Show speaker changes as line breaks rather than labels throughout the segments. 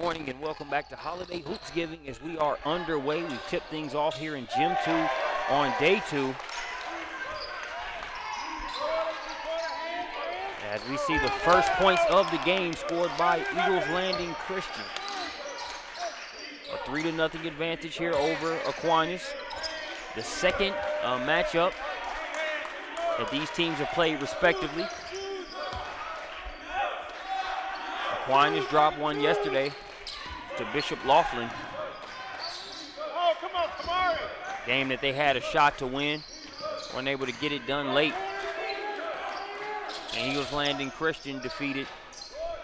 morning and welcome back to Holiday Hoopsgiving as we are underway. We've tipped things off here in Gym 2 on day 2. As we see the first points of the game scored by Eagles Landing Christian. A 3-0 advantage here over Aquinas. The second matchup that these teams have played respectively. Aquinas dropped one yesterday to Bishop Laughlin. Game that they had a shot to win. Weren't able to get it done late. And Eagles Landing Christian defeated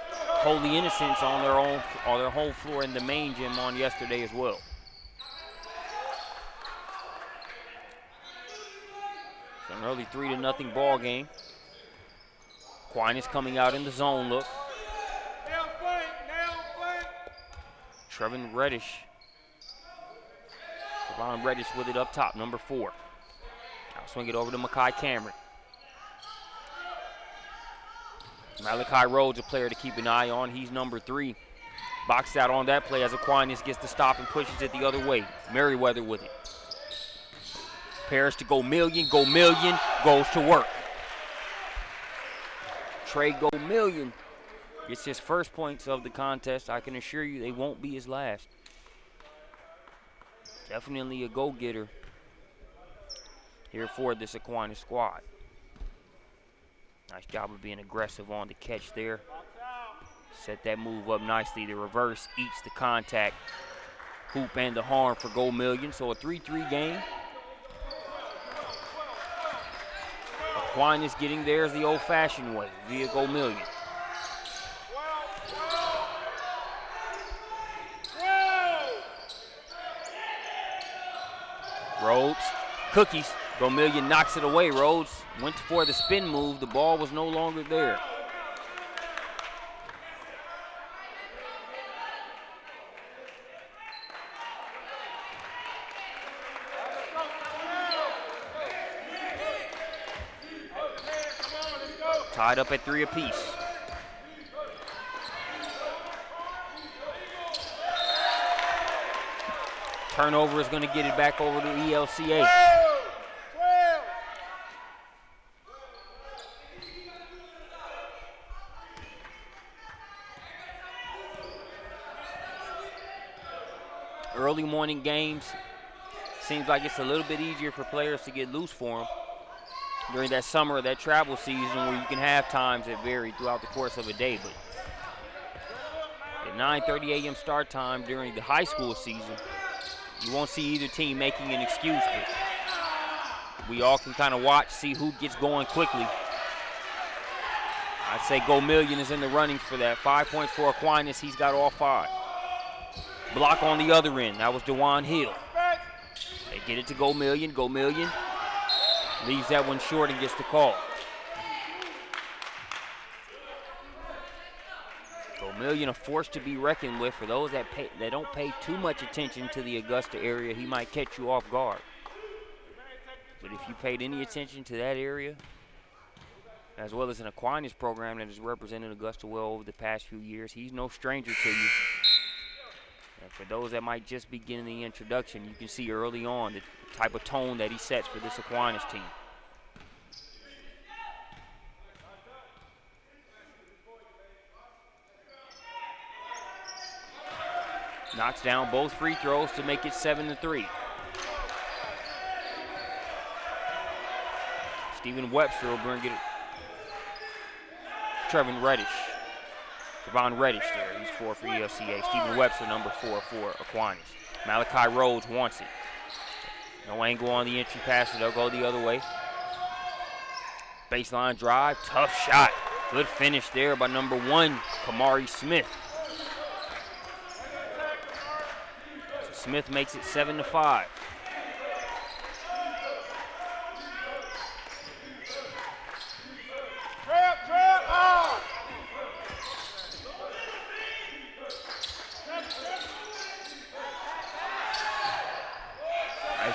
Holy Innocents on their home floor in the main gym on yesterday as well. So an early 3-0 ball game. Aquinas coming out in the zone look. Trevin Reddish. Trevon Reddish with it up top, number 4. I'll swing it over to Makai Cameron. Malachi Rhodes, a player to keep an eye on. He's number 3. Boxed out on that play as Aquinas gets the stop and pushes it the other way. Merriweather with it. Parrish to go million, goes to work. Trey Go Million gets his first points of the contest. I can assure you they won't be his last. Definitely a go-getter here for this Aquinas squad. Nice job of being aggressive on the catch there. Set that move up nicely. The reverse eats the contact. Hoop and the harm for Go Million. So a 3-3 game. Aquinas getting theirs the old-fashioned way via Go Million. Rhodes, cookies. Go Million knocks it away. Rhodes went for the spin move. The ball was no longer there. Tied up at 3 apiece. Turnover is going to get it back over to ELCA. Early morning games, seems like it's a little bit easier for players to get loose for them during that summer or that travel season where you can have times that vary throughout the course of a day. But at 9:30 a.m. start time during the high school season, you won't see either team making an excuse, but we all can kind of watch, see who gets going quickly. I'd say Go Million is in the running for that. 5 points for Aquinas. He's got all 5. Block on the other end. That was DeJuan Hill. They get it to Go Million. Go Million leaves that one short and gets the call. Go Million, a force to be reckoned with. For those that don't pay too much attention to the Augusta area, he might catch you off guard. But if you paid any attention to that area, as well as an Aquinas program that has represented Augusta well over the past few years, he's no stranger to you. And for those that might just be getting the introduction, you can see early on the type of tone that he sets for this Aquinas team. Knocks down both free throws to make it 7-3. Stephen Webster will bring it. Trevin Reddish. Trevon Reddish there. He's 4 for ELCA. Stephen Webster, number 4 for Aquinas. Malachi Rhodes wants it. No angle on the entry pass, so they'll go the other way. Baseline drive, tough shot. Good finish there by number 1, Kamari Smith. So Smith makes it 7-5.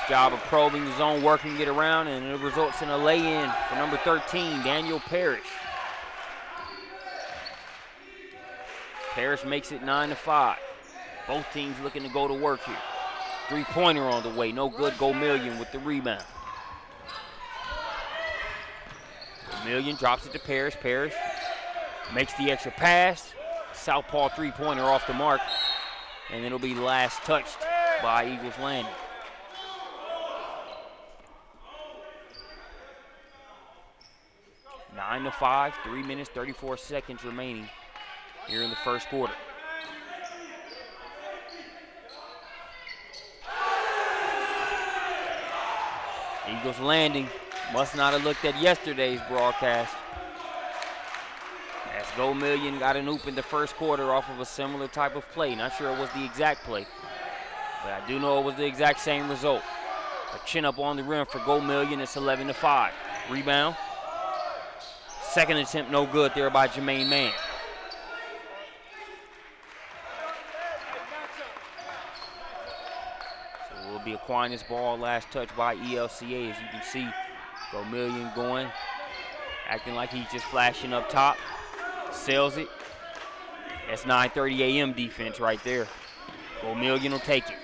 Job of probing the zone, working it around, and it results in a lay-in for number 13, Daniel Parrish. Parrish makes it 9-5. Both teams looking to go to work here. Three-pointer on the way. No good. Go Million with the rebound. Million drops it to Parrish. Parrish makes the extra pass. Southpaw three-pointer off the mark. And it'll be last touched by Eagles Landing. Nine to 5, 3 minutes, 34 seconds remaining here in the first quarter. Eagles Landing must not have looked at yesterday's broadcast. As Go Million got an oop in the first quarter off of a similar type of play. Not sure it was the exact play, but I do know it was the exact same result. A chin up on the rim for Go Million. It's 11 to 5. Rebound. Second attempt, no good there by Jermaine Mann. So it will be Aquinas ball, last touch by ELCA. As you can see, Go Million going, acting like he's just flashing up top. Sells it. That's 9:30 a.m. defense right there. Go Million will take it.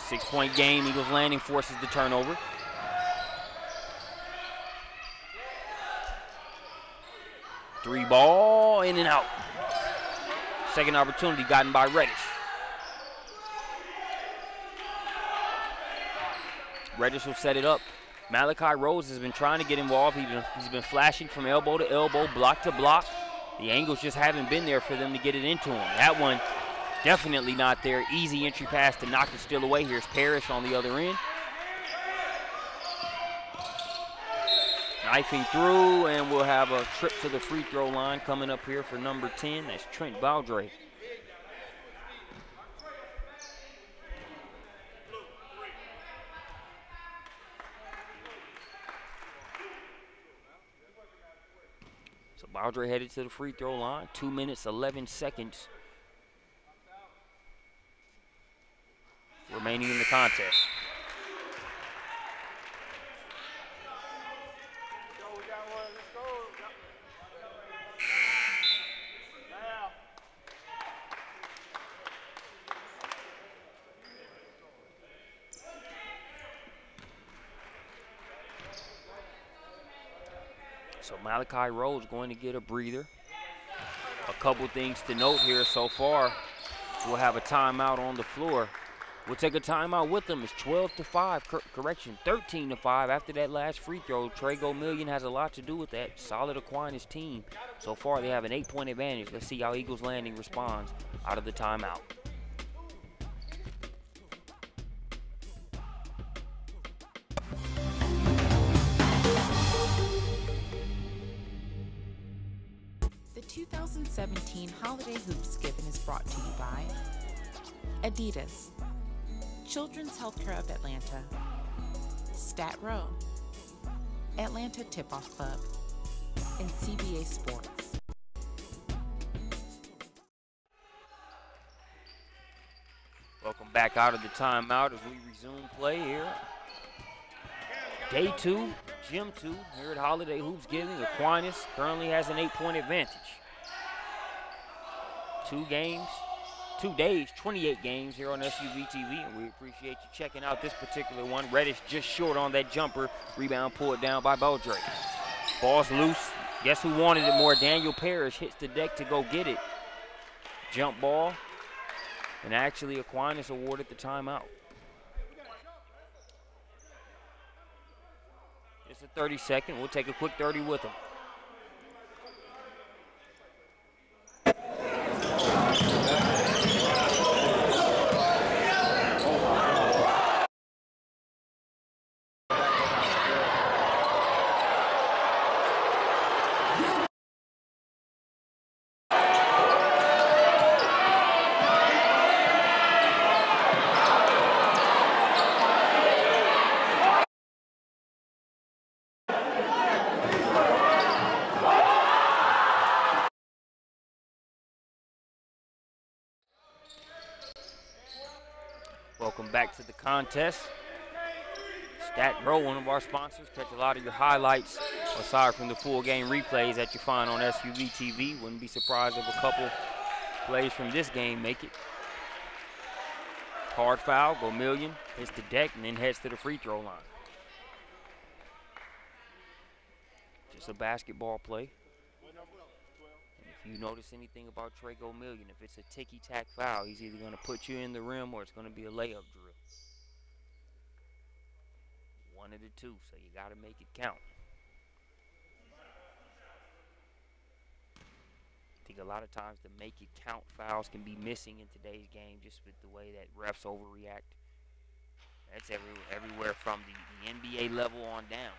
Six-point game. Eagles Landing forces the turnover. Three ball, in and out. Second opportunity gotten by Reddish. Reddish will set it up. Malachi Rose has been trying to get involved. He's been flashing from elbow to elbow, block to block. The angles just haven't been there for them to get it into him. That one definitely not there. Easy entry pass to knock it still away. Here's Parrish on the other end. Knifing through, and we'll have a trip to the free throw line coming up here for number 10. That's Trent Baldre. So Baldre headed to the free throw line. 2 minutes, 11 seconds remaining in the contest. So Malachi Rose going to get a breather. A couple things to note here so far. We'll have a timeout on the floor. We'll take a timeout with them. It's 12 to 5, correction, 13 to 5 after that last free throw. Trey Go Million has a lot to do with that. Solid Aquinas team. So far they have an 8-point advantage. Let's see how Eagles Landing responds out of the timeout.
The 2017 Holiday Hoopsgiving is brought to you by Adidas, Children's Healthcare of Atlanta, Stat Row, Atlanta Tip-Off Club, and CBA Sports.
Welcome back out of the timeout as we resume play here. Day 2, Gym 2 here at Holiday Hoopsgiving. Aquinas currently has an 8-point advantage. 2 days, 28 games here on SUV TV, and we appreciate you checking out this particular one. Reddish just short on that jumper. Rebound pulled down by Baldre. Ball's loose. Guess who wanted it more? Daniel Parrish hits the deck to go get it. Jump ball. And actually Aquinas awarded the timeout. It's a 30-second. We'll take a quick 30 with them. Welcome back to the contest. Stat Row, one of our sponsors. Catch a lot of your highlights aside from the full game replays that you find on SUV TV. Wouldn't be surprised if a couple plays from this game make it. Hard foul, Gomillion hits the deck and then heads to the free throw line. Just a basketball play. And if you notice anything about Trey Gomillion, if it's a ticky-tack foul, he's either going to put you in the rim or it's going to be a layup drill. One of the two, so you got to make it count. I think a lot of times the make it count fouls can be missing in today's game just with the way that refs overreact. That's everywhere from the NBA level on down.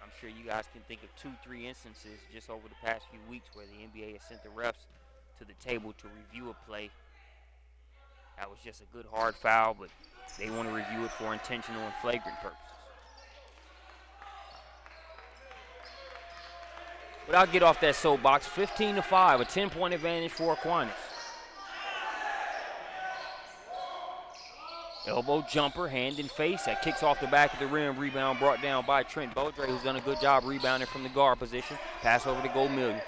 I'm sure you guys can think of 2-3 instances just over the past few weeks where the NBA has sent the refs to the table to review a play. That was just a good hard foul, but they want to review it for intentional and flagrant purposes. But I'll get off that soapbox. 15-5, a 10-point advantage for Aquinas. Elbow jumper, hand and face. That kicks off the back of the rim. Rebound brought down by Trent Beaudre, who's done a good job rebounding from the guard position. Pass over to Gomillion.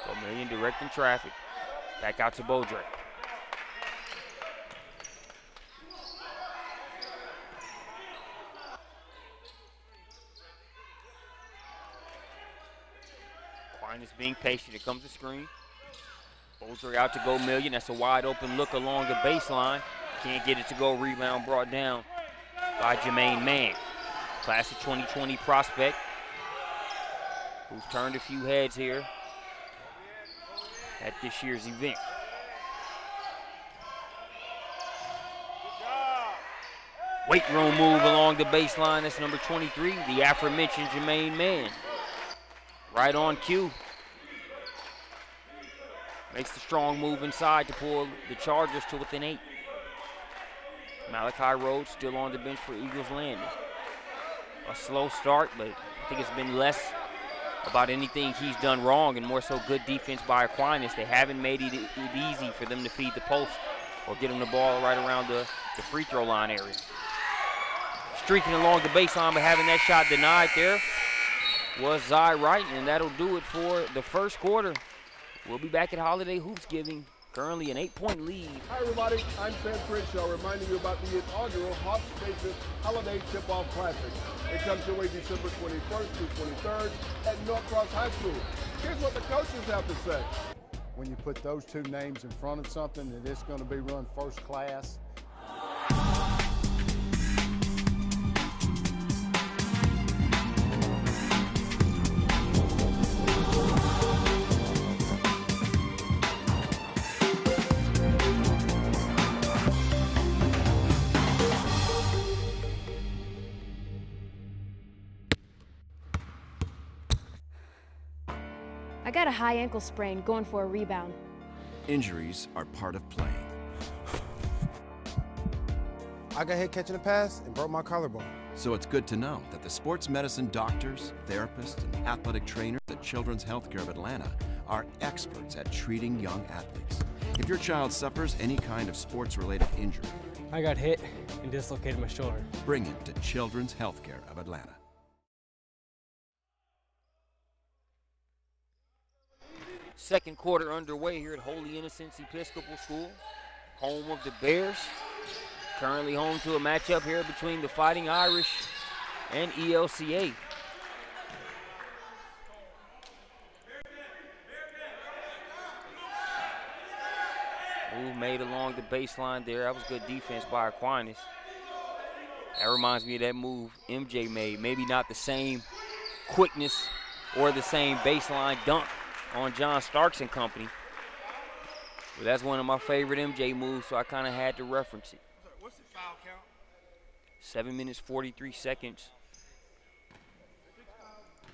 Gomillion directing traffic. Back out to Beaudre. Aquinas being patient. Here comes the screen. Beaudre out to Gomillion. That's a wide open look along the baseline. Can't get it to go. Rebound brought down by Jermaine Mann. Class of 2020 prospect who's turned a few heads here at this year's event. Weight room move along the baseline. That's number 23, the aforementioned Jermaine Mann. Right on cue. Makes the strong move inside to pull the Chargers to within 8. Malachi Rhodes still on the bench for Eagles Landing. A slow start, but I think it's been less about anything he's done wrong and more so good defense by Aquinas. They haven't made it easy for them to feed the post or get him the ball right around the free throw line area. Streaking along the baseline, but having that shot denied there was Zy Wright, and that'll do it for the first quarter. We'll be back at Holiday Hoopsgiving. Currently an 8-point lead.
Hi everybody, I'm Sam Crenshaw reminding you about the inaugural Hoopsgiving Holiday Tip-Off Classic. It comes your way December 21st through 23rd at Norcross High School. Here's what the coaches have to say.
When you put those two names in front of something that it's going to be run first class.
I got a high ankle sprain going for a rebound.
Injuries are part of playing.
I got hit catching a pass and broke my collarbone.
So it's good to know that the sports medicine doctors, therapists, and athletic trainers at Children's Healthcare of Atlanta are experts at treating young athletes. If your child suffers any kind of sports-related injury,
I got hit and dislocated my shoulder.
bring him to Children's Healthcare of Atlanta.
Second quarter underway here at Holy Innocents Episcopal School, home of the Bears. Currently home to a matchup here between the Fighting Irish and ELCA. Move made along the baseline there. That was good defense by Aquinas. That reminds me of that move MJ made. Maybe not the same quickness or the same baseline dunk on John Starks and company. But that's one of my favorite MJ moves, so I kind of had to reference it.
What's the foul count?
7 minutes, 43 seconds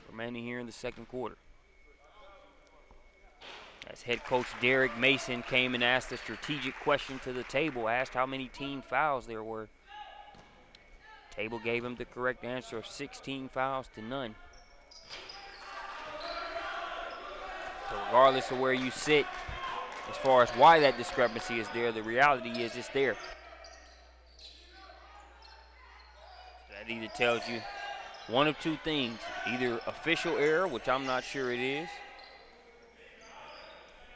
remaining here in the second quarter. As head coach Derek Mason came and asked a strategic question to the table, asked how many team fouls there were. Table gave him the correct answer of 16 fouls to none. So regardless of where you sit, as far as why that discrepancy is there, the reality is it's there. That either tells you one of two things. Either official error, which I'm not sure it is,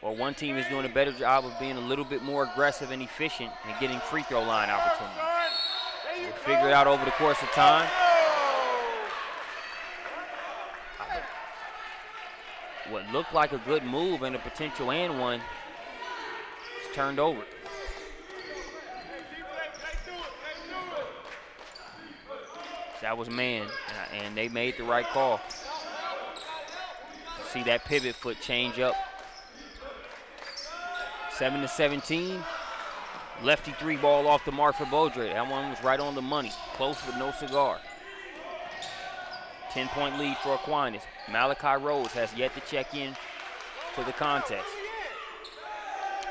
or one team is doing a better job of being a little bit more aggressive and efficient and getting free throw line opportunities. We'll figure it out over the course of time. What looked like a good move and a potential and one is turned over. That was man, and they made the right call. See that pivot foot change up. 7-17. Lefty three ball off the mark for Beaudry. That one was right on the money. Close but no cigar. 10-point lead for Aquinas. Malachi Rhodes has yet to check in to the contest.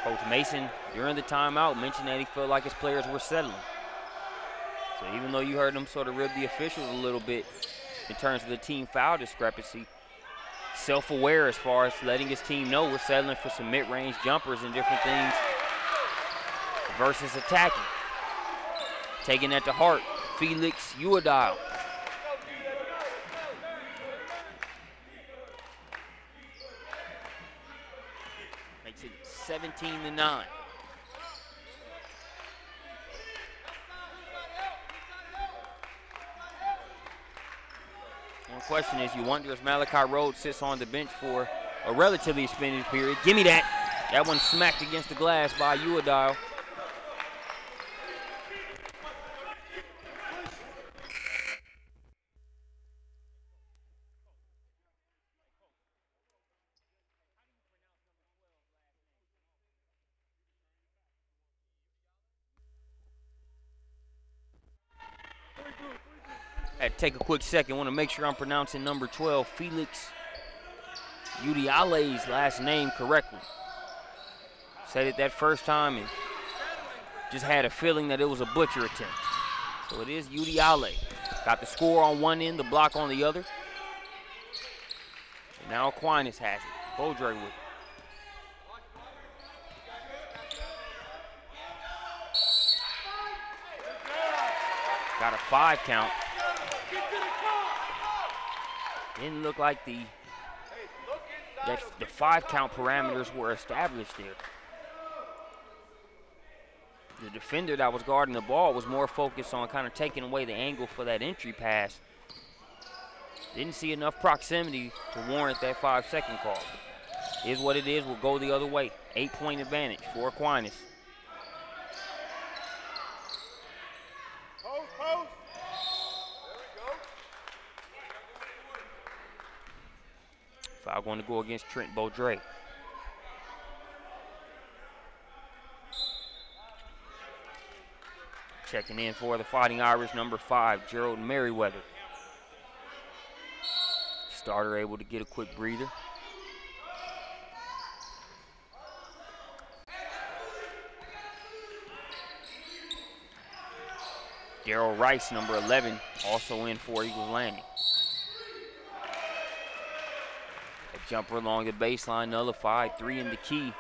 Coach Mason, during the timeout, mentioned that he felt like his players were settling. So even though you heard him sort of rib the officials a little bit in terms of the team foul discrepancy, self-aware as far as letting his team know we're settling for some mid-range jumpers and different things versus attacking. Taking that to heart, Felix Uadile. Makes it 17-9. One question is, you wonder if Malachi Rhodes sits on the bench for a relatively extended period. Give me that. That one smacked against the glass by Uadile. Had to take a quick second. Want to make sure I'm pronouncing number 12, Felix Udiale's last name correctly. Said it that first time and just had a feeling that it was a butcher attempt. So it is Udiale. Got the score on one end, the block on the other. And now Aquinas has it. Beaudry with it. Got a 5 count. Didn't look like the 5 count parameters were established there. The defender that was guarding the ball was more focused on kind of taking away the angle for that entry pass. Didn't see enough proximity to warrant that 5-second call. Is what it is. We'll go the other way. 8-point advantage for Aquinas. Foul going to go against Trent Beaudry. Checking in for the Fighting Irish, number 5, Gerald Merriweather. Starter able to get a quick breather. Darrell Rice, number 11, also in for Eagles Landing. A jumper along the baseline, nullified, 3 in the key.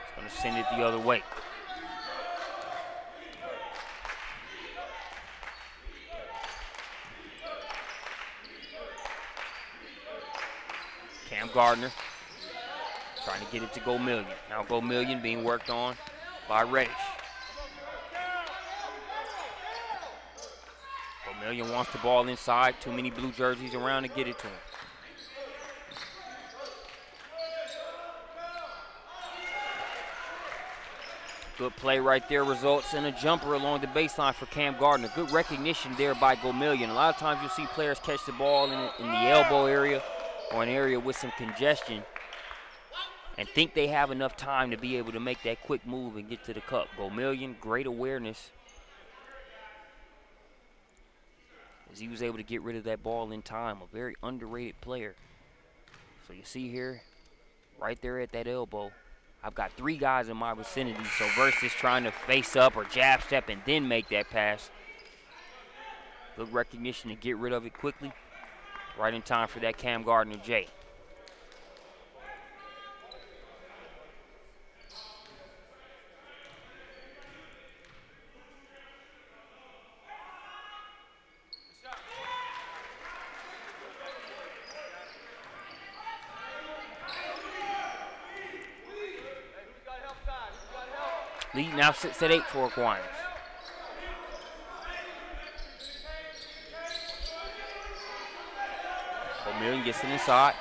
It's going to send it the other way. Cam Gardner trying to get it to Gomillion. Now Gomillion being worked on by Reddish. Gomillion wants the ball inside. Too many blue jerseys around to get it to him. Good play right there results in a jumper along the baseline for Cam Gardner. Good recognition there by Gomillion. A lot of times you'll see players catch the ball in the elbow area or an area with some congestion and think they have enough time to be able to make that quick move and get to the cup. Gomillion, great awareness as he was able to get rid of that ball in time. A very underrated player. So you see here, right there at that elbow, I've got 3 guys in my vicinity, so versus trying to face up or jab step and then make that pass, good recognition to get rid of it quickly, right in time for that Cam Gardner J. Lead now sits at 8 for Aquinas. O'Million gets it inside.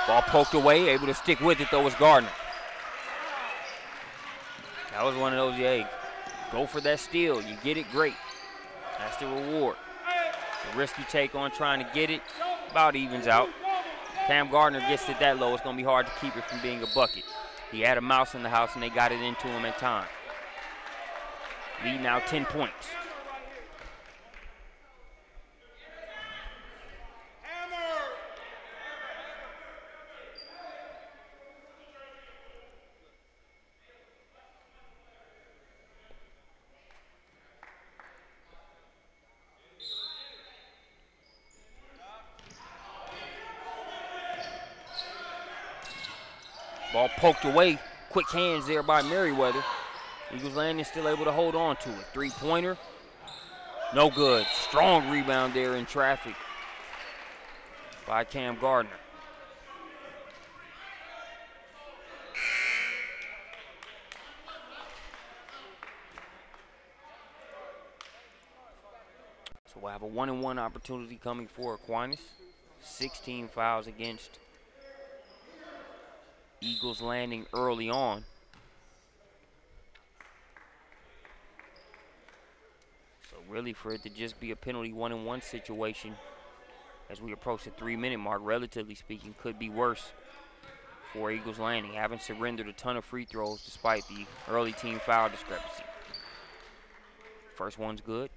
Ball poked away, able to stick with it though was Gardner. That was one of those, yeah, go for that steal. You get it, great. That's the reward. The risk you take on trying to get it about evens out. Cam Gardner gets it that low, it's going to be hard to keep it from being a bucket. He had a mouse in the house and they got it into him at time. Lead now 10 points. Ball poked away. Quick hands there by Merriweather. Eagles Landing still able to hold on to it. Three-pointer. No good. Strong rebound there in traffic by Cam Gardner. So we'll have a 1-and-1 opportunity coming for Aquinas. 16 fouls against Eagles Landing early on. So really for it to just be a penalty 1-and-1 situation as we approach the 3-minute mark, relatively speaking, could be worse for Eagles Landing. Haven't surrendered a ton of free throws despite the early team foul discrepancy. First one's good.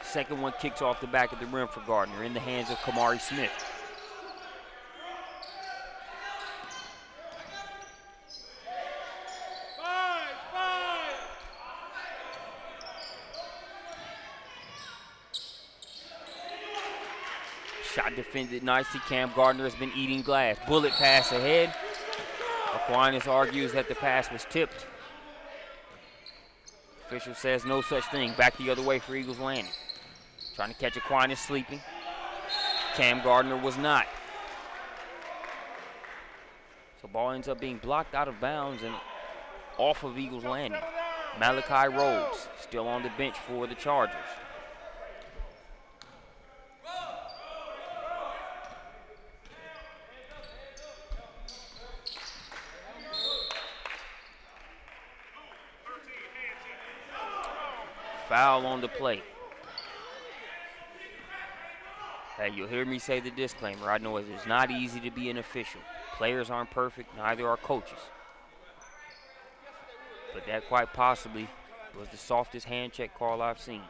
Second one kicks off the back of the rim for Gardner in the hands of Kamari Smith. Shot defended nicely. Cam Gardner has been eating glass. Bullet pass ahead. Aquinas argues that the pass was tipped. Official says no such thing. Back the other way for Eagles Landing. Trying to catch Aquinas sleeping. Cam Gardner was not. So ball ends up being blocked out of bounds and off of Eagles Landing. Malachi Rhodes still on the bench for the Chargers. Foul on the play. Hey, you'll hear me say the disclaimer. I know it's not easy to be an official. Players aren't perfect, neither are coaches. But that quite possibly was the softest hand check call I've seen.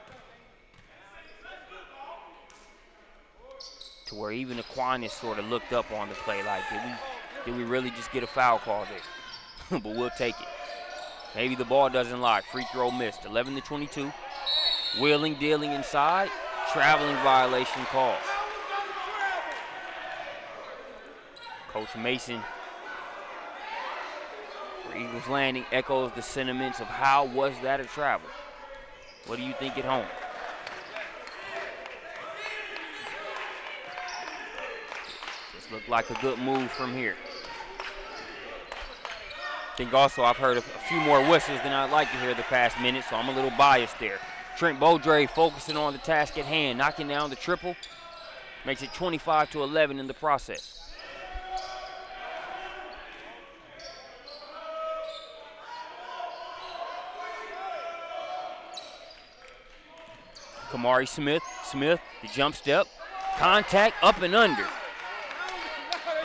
To where even Aquinas sort of looked up on the play like, did we really just get a foul call there? But we'll take it. Maybe the ball doesn't lie. Free throw missed. 11-22. Wheeling, dealing inside. Traveling violation call. Coach Mason for Eagles Landing echoes the sentiments of how was that a travel? What do you think at home? This looked like a good move from here. I think also I've heard a few more whistles than I'd like to hear the past minute, so I'm a little biased there. Trent Beaudre focusing on the task at hand, knocking down the triple. Makes it 25-11 in the process. Kamari Smith, the jump step, contact, up and under.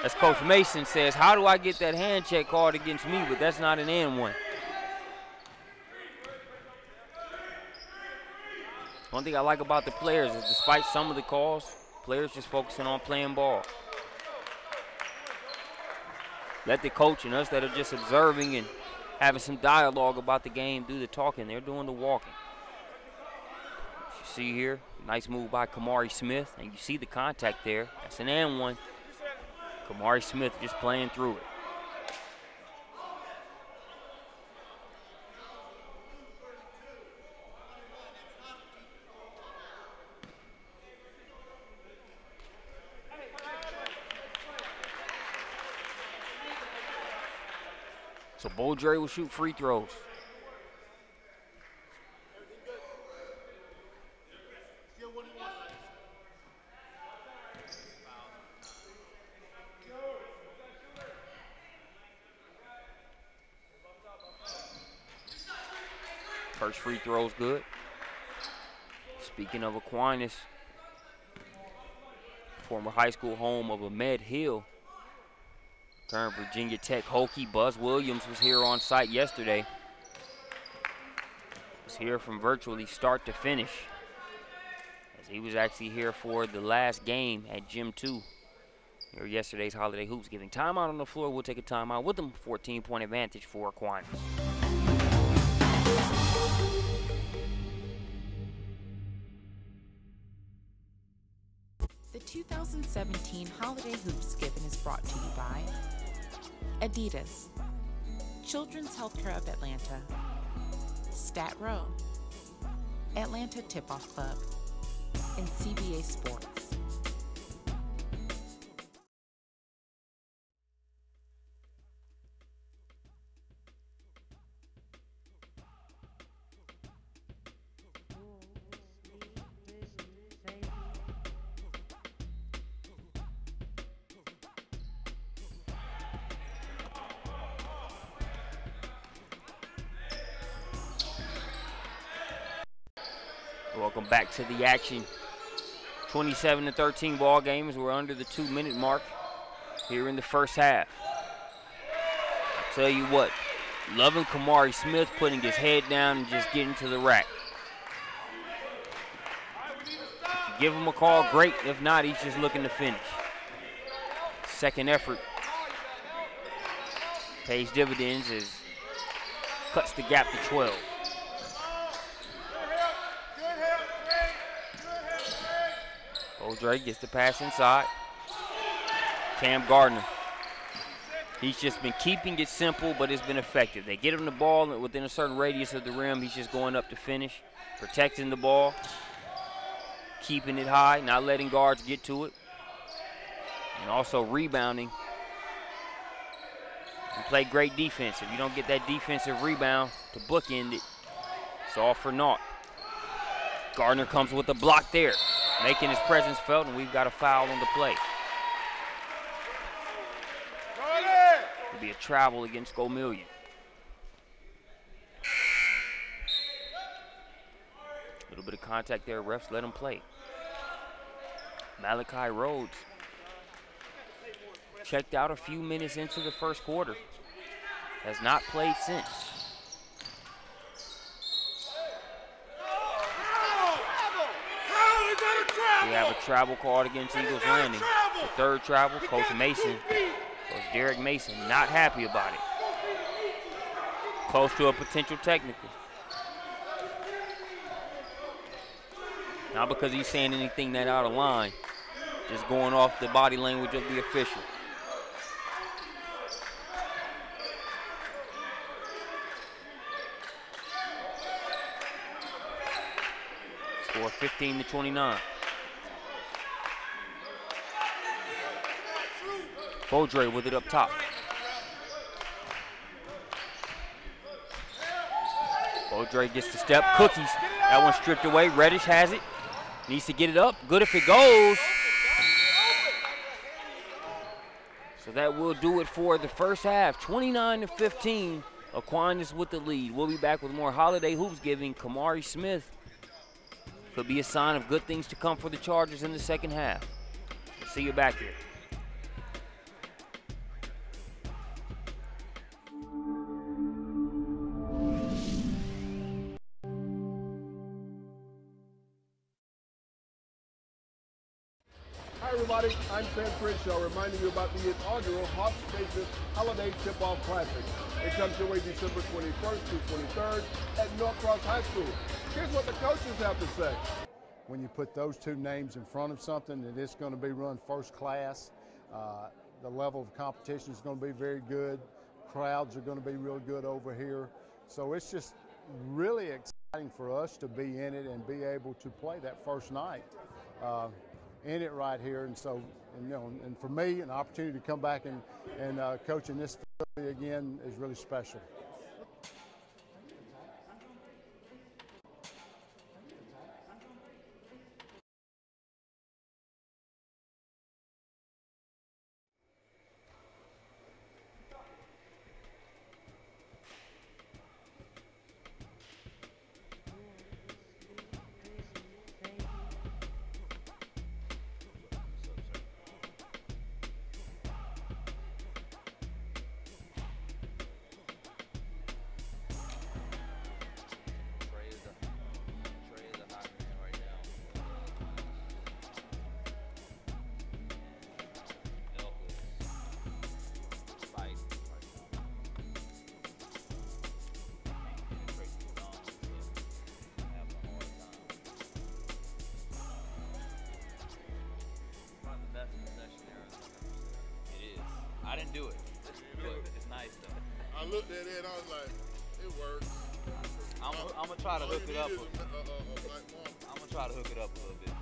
As Coach Mason says, how do I get that hand check called against me, but that's not an and one. One thing I like about the players is despite some of the calls, players just focusing on playing ball. Let the coach and us that are just observing and having some dialogue about the game do the talking. They're doing the walking. As you see here, nice move by Kamari Smith, and you see the contact there. That's an and one. Kamari Smith just playing through it. So Beaudre will shoot free throws. First free throw is good. Speaking of Aquinas, former high school home of Ahmed Hill, current Virginia Tech Hokie Buzz Williams was here on site yesterday. Was here from virtually start to finish, as he was actually here for the last game at Gym 2 here yesterday's Holiday Hoopsgiving. Timeout on the floor. We'll take a timeout with them. 14-point advantage for Aquinas.
The 2017 Holiday Hoopsgiving is brought to you by Adidas, Children's Healthcare of Atlanta, Stat Row, Atlanta Tip-Off Club, and CBA Sports.
Welcome back to the action. 27-13 ball game as we're under the 2-minute mark here in the first half. I tell you what, loving Kamari Smith putting his head down and just getting to the rack. If you give him a call, great. If not, he's just looking to finish. Second effort pays dividends as cuts the gap to 12. Beaudre gets the pass inside. Cam Gardner. He's just been keeping it simple, but it's been effective. They get him the ball within a certain radius of the rim. He's just going up to finish, protecting the ball, keeping it high, not letting guards get to it, and also rebounding. You play great defense. If you don't get that defensive rebound to bookend it, it's all for naught. Gardner comes with a block there, making his presence felt, and we've got a foul on the play. It'll be a travel against Gomillion. A little bit of contact there, refs let him play. Malachi Rhodes checked out a few minutes into the first quarter. Has not played since. We have a travel called against Eagles Landing. The third travel, Coach Derek Mason, not happy about it. Close to a potential technical. Not because he's saying anything that out of line, just going off the body language of the official. Score 15-29. Beaudre with it up top. Beaudre gets the step. Cookies. That one stripped away. Reddish has it. Needs to get it up. Good if it goes. So that will do it for the first half. 29-15. Aquinas with the lead. We'll be back with more Holiday Hoopsgiving. Kamari Smith could be a sign of good things to come for the Chargers in the second half. We'll see you back here.
Hi everybody, I'm Sam Crenshaw reminding you about the inaugural Hoopsgiving Holiday Tip-Off Classic. It comes your way December 21st through 23rd at Norcross High School. Here's what the coaches have to say.
When you put those two names in front of something, that it's going to be run first class. The level of competition is going to be very good. Crowds are going to be real good over here. So it's just really exciting for us to be in it and be able to play that first night in it right here. And so, and for me, an opportunity to come back and coach in this again, is really special.
I didn't do it, but it's nice though.
I looked at it and I was like, it works.
I'm gonna try to hook it up.
I'm
gonna try to hook it up a little bit.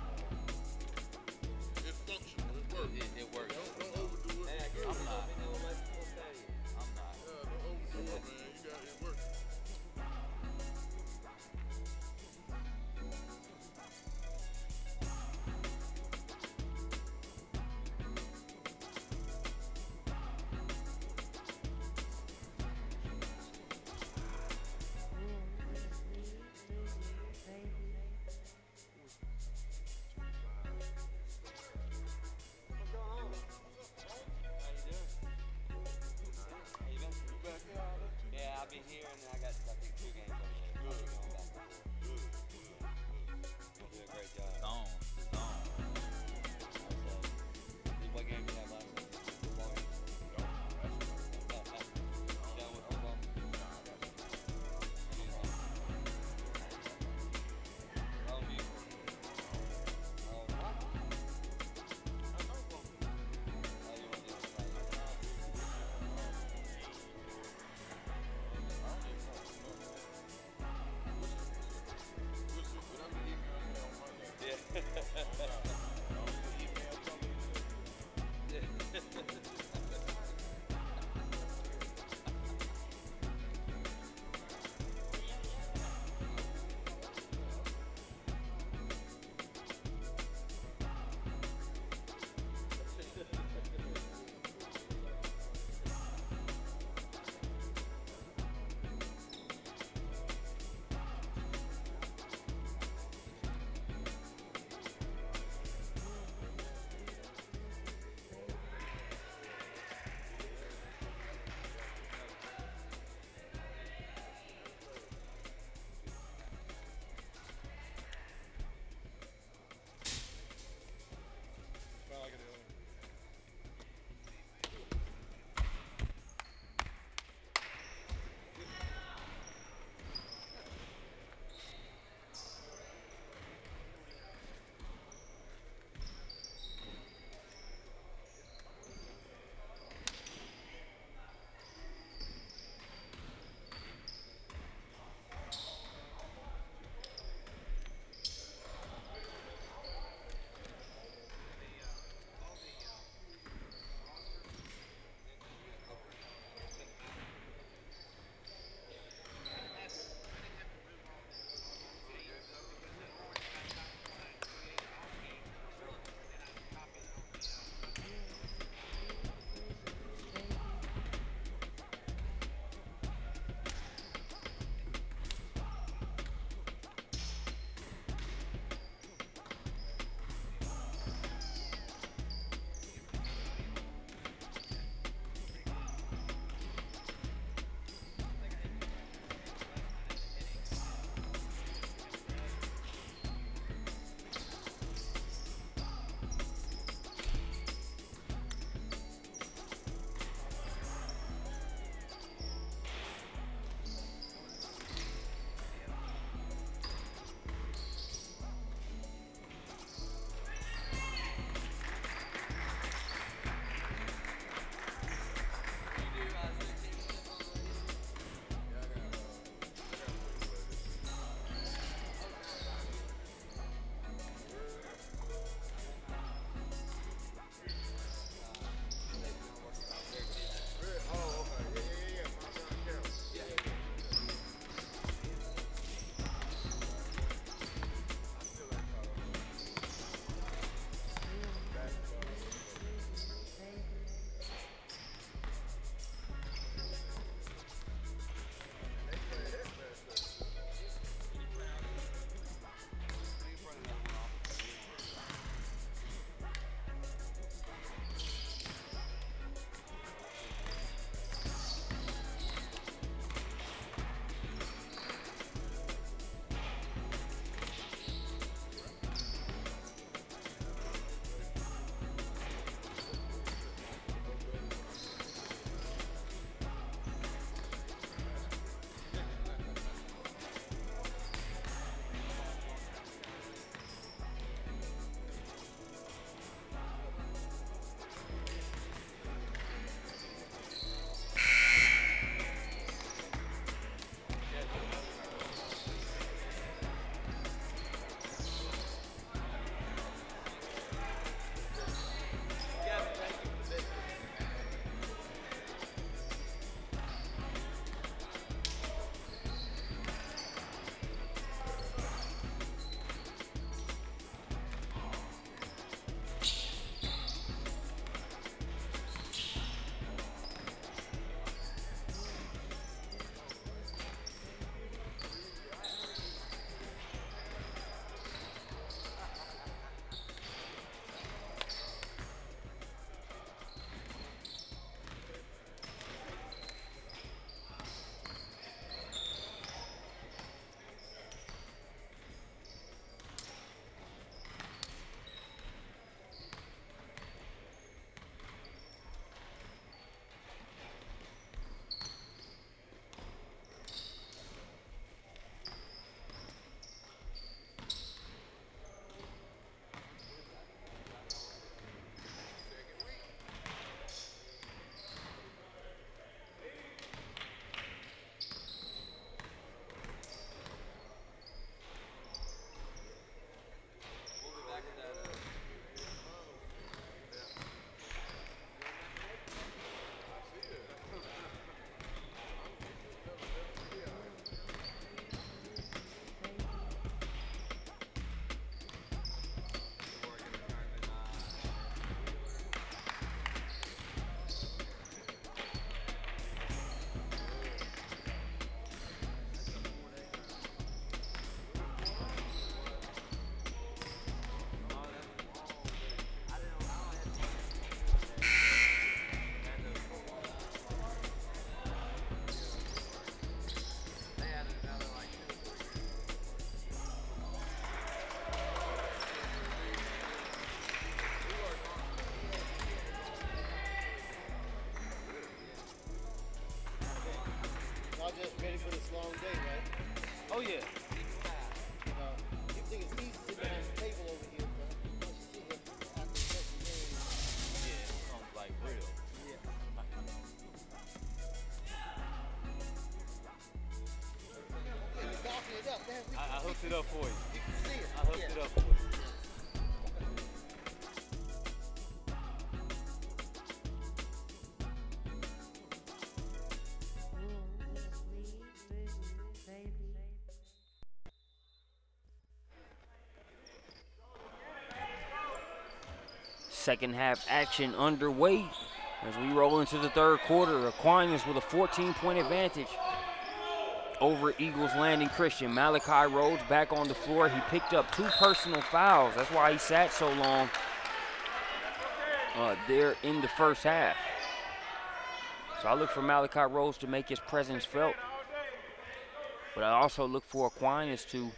It's functional. It works.
It works.
Don't overdo it.
I'm not.
Don't overdo it, man. It works.
Yeah, I hooked it up for you. I hooked it up for you.
Second half action underway as we roll into the third quarter. Aquinas with a 14-point advantage over Eagles Landing Christian. Malachi Rhodes back on the floor. He picked up 2 personal fouls. That's why he sat so long there in the first half. So I look for Malachi Rhodes to make his presence felt. But I also look for Aquinas to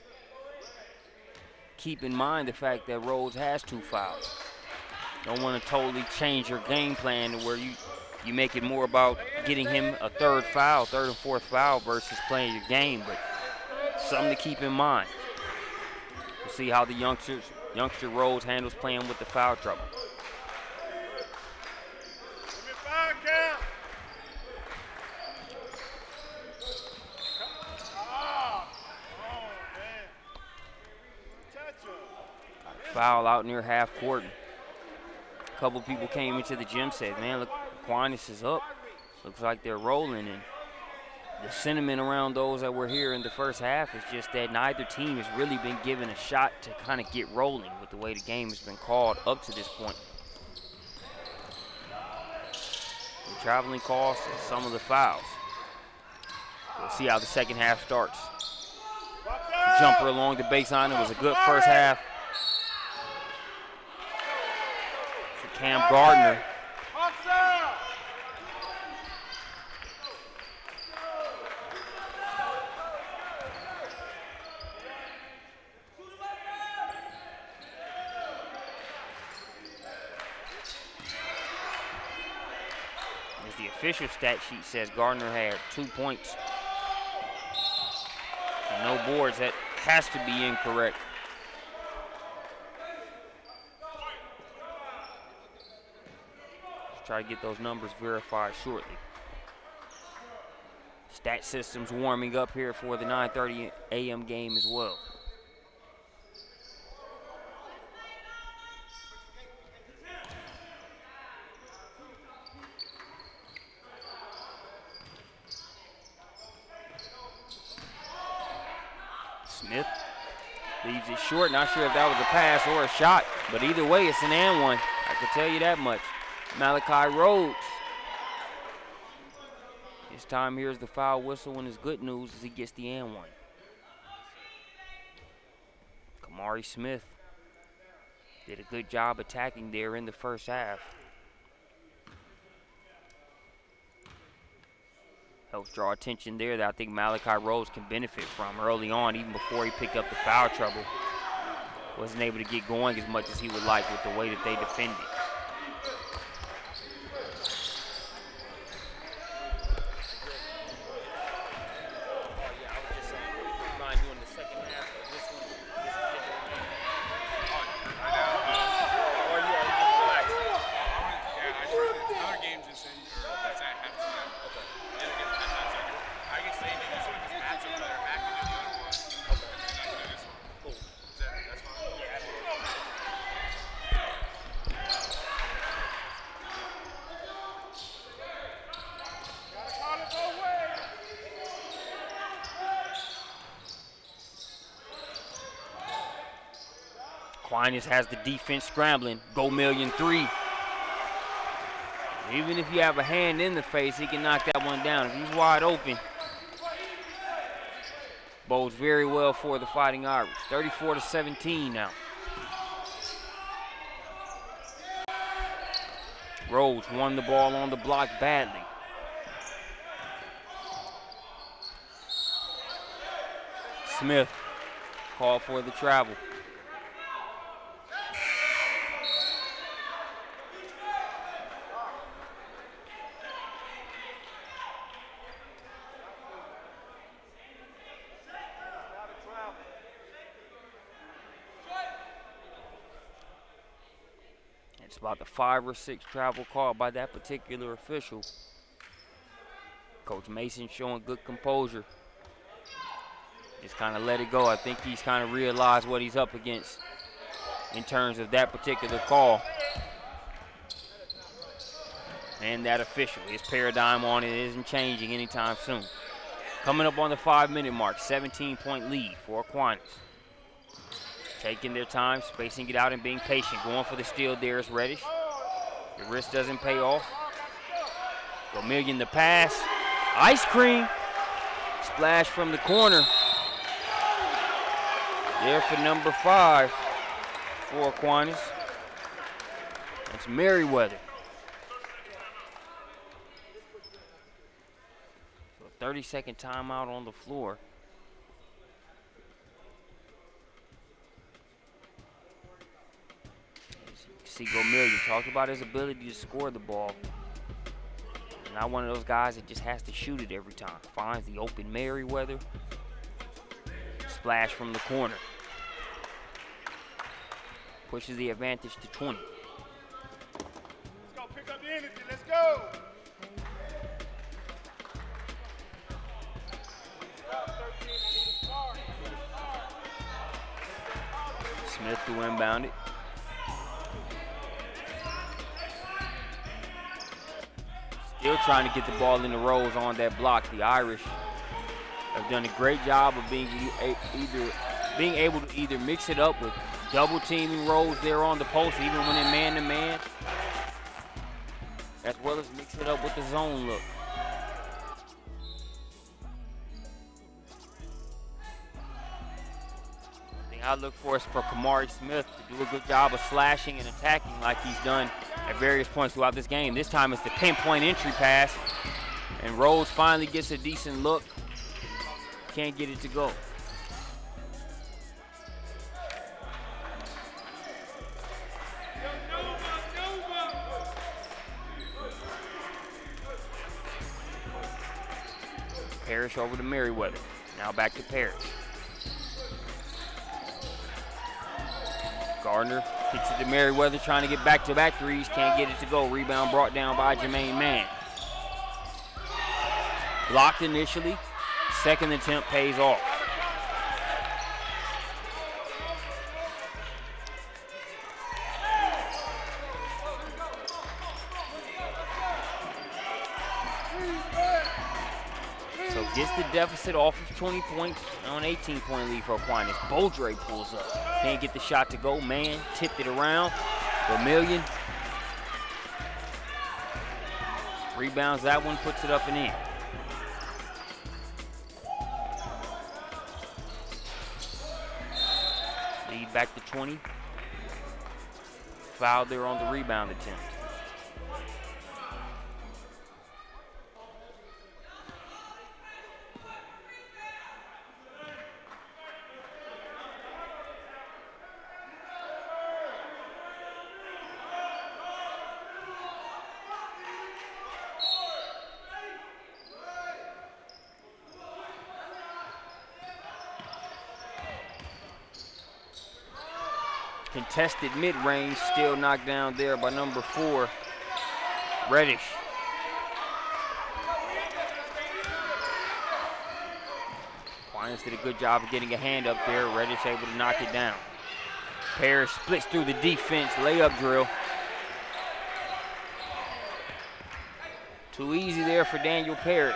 keep in mind the fact that Rhodes has 2 fouls. Don't want to totally change your game plan to where you make it more about getting him a third and fourth foul versus playing your game, but something to keep in mind. We'll see how the youngster Rhodes handles playing with the foul trouble. Foul out near half court. A couple people came into the gym, said, man, look, Aquinas is up. Looks like they're rolling. And the sentiment around those that were here in the first half is just that neither team has really been given a shot to kind of get rolling with the way the game has been called up to this point. The traveling calls and some of the fouls. We'll see how the second half starts. Jumper along the baseline. It was a good first half. Cam Gardner. As the official stat sheet says, Gardner had 2 points. And no boards. That has to be incorrect. Try to get those numbers verified shortly. Stat systems warming up here for the 9:30 a.m. game as well. Smith leaves it short. Not sure if that was a pass or a shot, but either way, it's an and one. I can tell you that much. Malachi Rhodes. This time here's the foul whistle, and his good news is he gets the and one. Kamari Smith did a good job attacking there in the first half. Helps draw attention there that I think Malachi Rhodes can benefit from early on, even before he picked up the foul trouble. Wasn't able to get going as much as he would like with the way that they defended. Aquinas has the defense scrambling. Go million three. Even if you have a hand in the face, he can knock that one down. If he's wide open, bodes very well for the Fighting Irish. 34-17 now. Rhodes won the ball on the block badly. Smith called for the travel. It's about the 5 or 6 travel call by that particular official. Coach Mason showing good composure. Just kind of let it go. I think he's kind of realized what he's up against in terms of that particular call. And that official, his paradigm on it isn't changing anytime soon. Coming up on the 5-minute mark, 17-point lead for Aquinas. Taking their time, spacing it out and being patient. Going for the steal there is Reddish. The wrist doesn't pay off. Vermillion the pass. Ice cream. Splash from the corner. There for number 5 for Aquinas. That's Merriweather. So 30-second timeout on the floor. See, Vermillion talked about his ability to score the ball. Not one of those guys that just has to shoot it every time. Finds the open Merriweather. Splash from the corner. Pushes the advantage to 20.
Let's go pick up the energy. Let's go.
Smith to inbound it. Still trying to get the ball in the rows on that block. The Irish have done a great job of being able to either mix it up with double teaming rolls there on the post, even when in man-to-man, as well as mix it up with the zone look. One thing I look for is for Kamari Smith to do a good job of slashing and attacking like he's done at various points throughout this game. This time it's the pinpoint entry pass, and Rhodes finally gets a decent look. Can't get it to go. Parrish over to Merriweather. Now back to Parrish. Gardner kicks it to Merriweather, trying to get back-to-back threes. Can't get it to go. Rebound brought down by Jermaine Mann. Blocked initially. Second attempt pays off. So gets the deficit off of 20 points on 18-point lead for Aquinas. Beaudre pulls up. Can't get the shot to go. Mann tipped it around. Vermillion rebounds that one, puts it up and in. Lead back to 20. Foul there on the rebound attempt. Contested mid-range, still knocked down there by number 4, Reddish. Aquinas did a good job of getting a hand up there. Reddish able to knock it down. Parrish splits through the defense, layup drill. Too easy there for Daniel Parrish.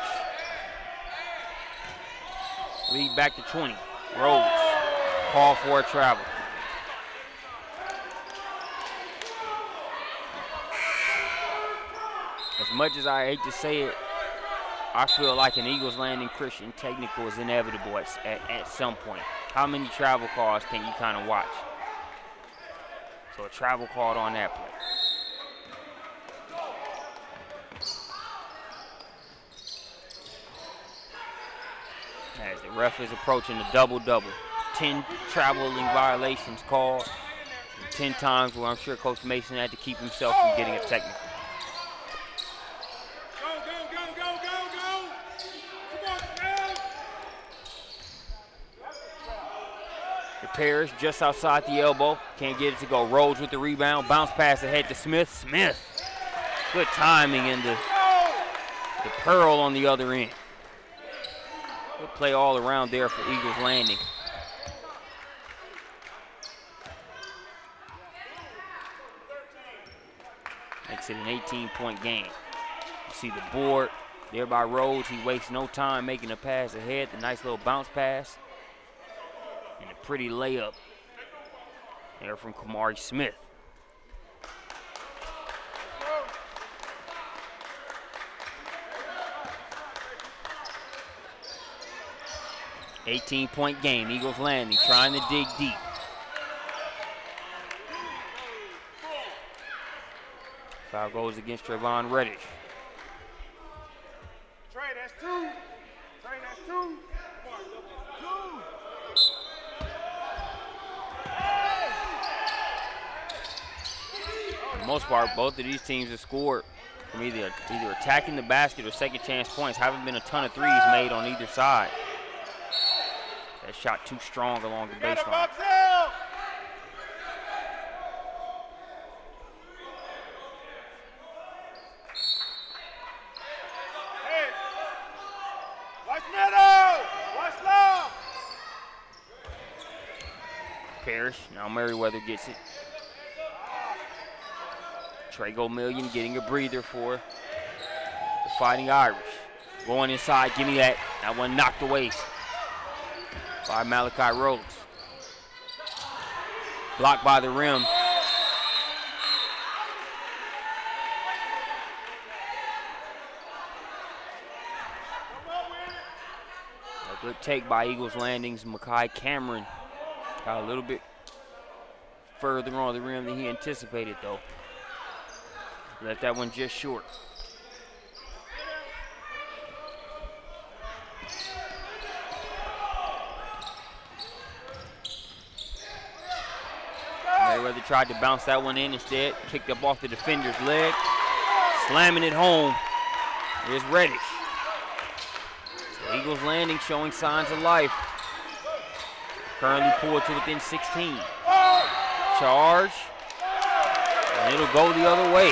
Lead back to 20. Rhodes, call for a travel. As much as I hate to say it, I feel like an Eagles Landing Christian technical is inevitable at some point. How many travel calls can you kind of watch? So a travel called on that play. As the ref is approaching the double-double. 10 traveling violations called. 10 times where I'm sure Coach Mason had to keep himself from getting a technical. Parrish just outside the elbow. Can't get it to go. Rhodes with the rebound. Bounce pass ahead to Smith. Smith. Good timing and the pearl on the other end. Good play all around there for Eagles Landing. Makes it an 18-point game. You see the board there by Rhodes. He wastes no time making a pass ahead. The nice little bounce pass. And a pretty layup there from Kamari Smith. $18-point game. Eagles Landing trying to dig deep. Foul goes against Trayvon Reddish.
Trey, that's two. Trey, that's two.
For the most part, both of these teams have scored from either attacking the basket or second chance points. Haven't been a ton of threes made on either side. That shot too strong along the baseline. Parrish, now Merriweather gets it. Trey Gomillion getting a breather for the Fighting Irish. Going inside, give me that. That one knocked away by Malachi Rhodes. Blocked by the rim. A good take by Eagles Landing's Makai Cameron. Got a little bit further on the rim than he anticipated, though. Left that one just short. Merriweather tried to bounce that one in instead. Kicked up off the defender's leg. Slamming it home. Here's Reddish. So Eagles Landing showing signs of life. Currently pulled to within 16. Charge. And it'll go the other way.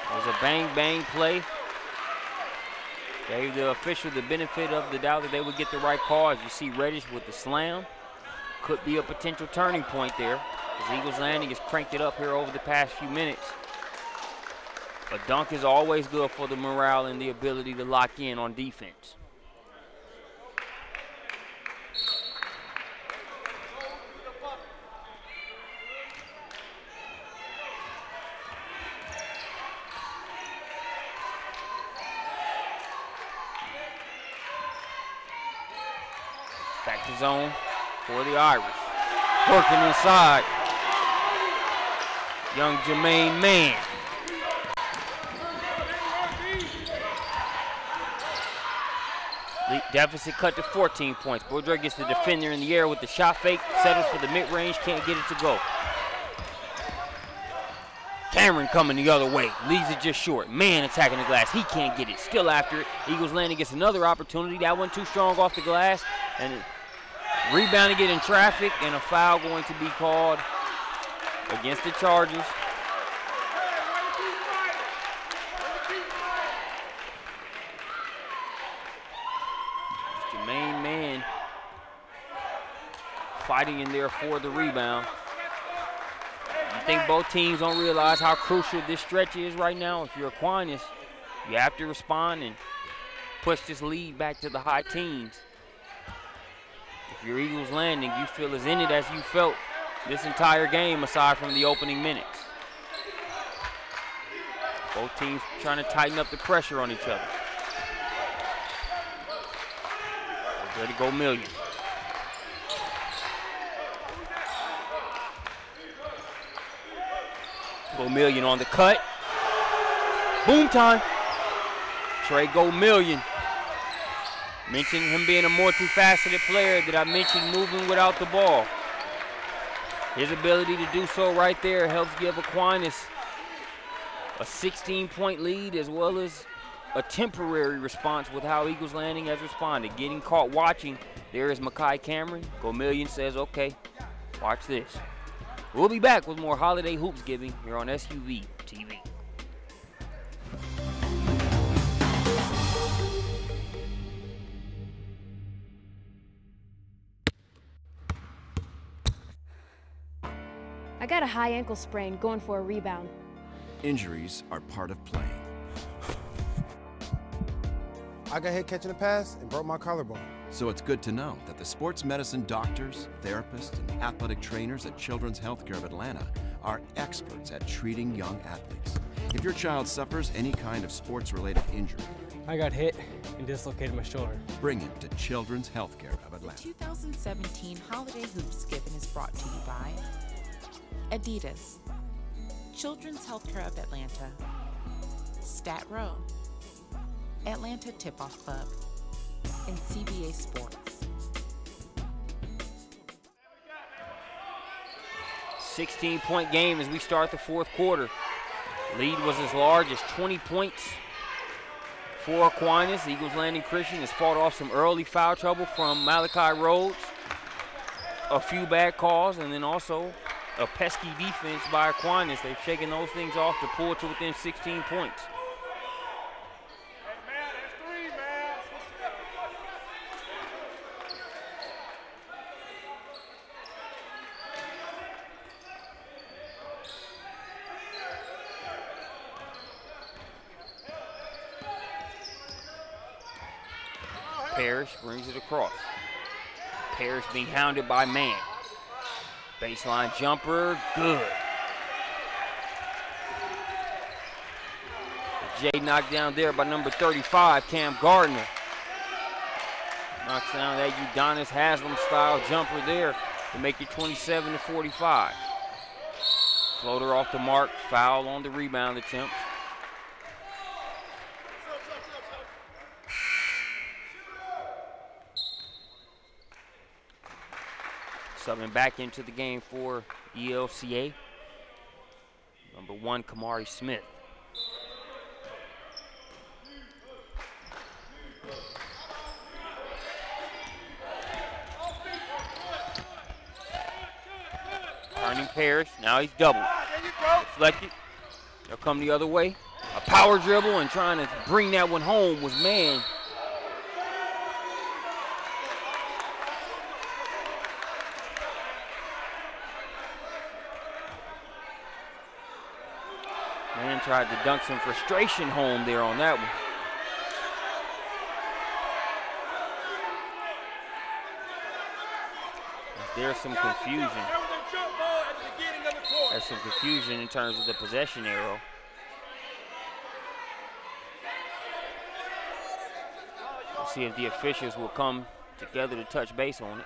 It was a bang-bang play. Gave the official the benefit of the doubt that they would get the right call. As you see Reddish with the slam. Could be a potential turning point there. As Eagles Landing has cranked it up here over the past few minutes. A dunk is always good for the morale and the ability to lock in on defense. Back to zone for the Irish. Working inside. Young Jermaine Mann. Deficit cut to 14 points. Boudreaux gets the defender in the air with the shot fake. Settles for the mid-range. Can't get it to go. Cameron coming the other way. Leaves it just short. Man attacking the glass. He can't get it. Still after it. Eagles Landing gets another opportunity. That one too strong off the glass. And rebounding it in traffic. And a foul going to be called against the Chargers. Main man fighting in there for the rebound. I think both teams don't realize how crucial this stretch is right now. If you're Aquinas, you have to respond and push this lead back to the high teens. If you're Eagles Landing, you feel as in it as you felt this entire game aside from the opening minutes. Both teams trying to tighten up the pressure on each other. Ready to go Million. Go Million on the cut. Boom time. Trey Go Million. Mentioned him being a multifaceted player that I mentioned moving without the ball. His ability to do so right there helps give Aquinas a 16-point lead as well as a temporary response with how Eagles Landing has responded. Getting caught watching, there is Makai Cameron. Gomillion says, okay, watch this. We'll be back with more Holiday Hoopsgiving here on SUV TV.
I got a high ankle sprain going for a rebound.
Injuries are part of playing.
I got hit catching a pass and broke my collarbone.
So it's good to know that the sports medicine doctors, therapists, and athletic trainers at Children's Healthcare of Atlanta are experts at treating young athletes. If your child suffers any kind of sports-related injury,
I got hit and dislocated my shoulder.
bring him to Children's Healthcare of Atlanta.
2017 Holiday Hoopsgiving is brought to you by Adidas, Children's Healthcare of Atlanta, Stat Row, Atlanta Tip-Off Club, and CBA Sports.
16-point game as we start the fourth quarter. Lead was as large as 20 points for Aquinas. Eagles Landing Christian has fought off some early foul trouble from Malachi Rhodes, a few bad calls, and then also a pesky defense by Aquinas. They've shaken those things off to pull to within 16 points. Parrish brings it across. Parrish being hounded by man. Baseline jumper, good. Jay knocked down there by number 35, Cam Gardner. Knocks down that Udonis Haslam style jumper there to make it 27-45. Floater off the mark, foul on the rebound attempt. Subbing back into the game for ELCA, number 1, Kamari Smith. Turning Parrish, now he's doubled. Deflected, they'll come the other way. A power dribble and trying to bring that one home was man. Man tried to dunk some frustration home there on that one. There's some confusion. There's some confusion in terms of the possession arrow. We'll see if the officials will come together to touch base on it.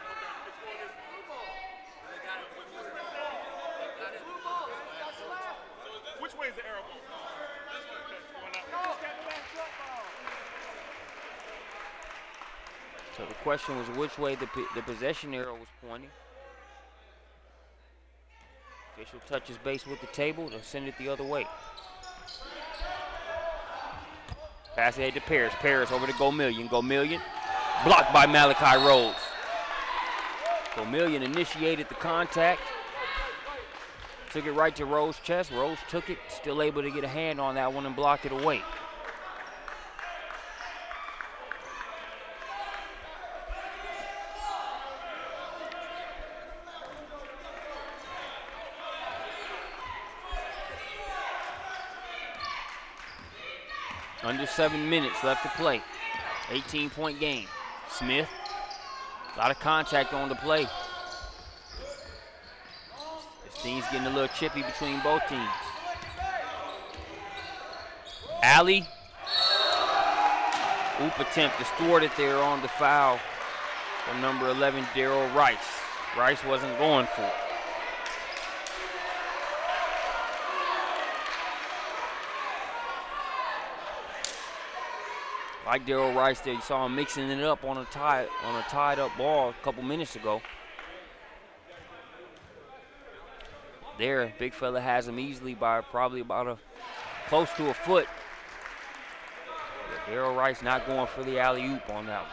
So the question was which way the possession arrow was pointing. Official touches base with the table to send it the other way. Pass ahead to Parrish. Parrish over to Gomillion. Gomillion blocked by Malachi Rhodes. Gomillion initiated the contact. Took it right to Rhodes' chest. Rhodes took it, still able to get a hand on that one and block it away. Under 7 minutes left to play. 18-point game. Smith, a lot of contact on the play. This thing's getting a little chippy between both teams. Alley. Oop attempt distorted there on the foul from number 11, Daryl Rice. Rice wasn't going for it. Like Daryl Rice there, you saw him mixing it up on a tied up ball a couple minutes ago. There, big fella has him easily by probably about close to a foot. But Daryl Rice not going for the alley-oop on that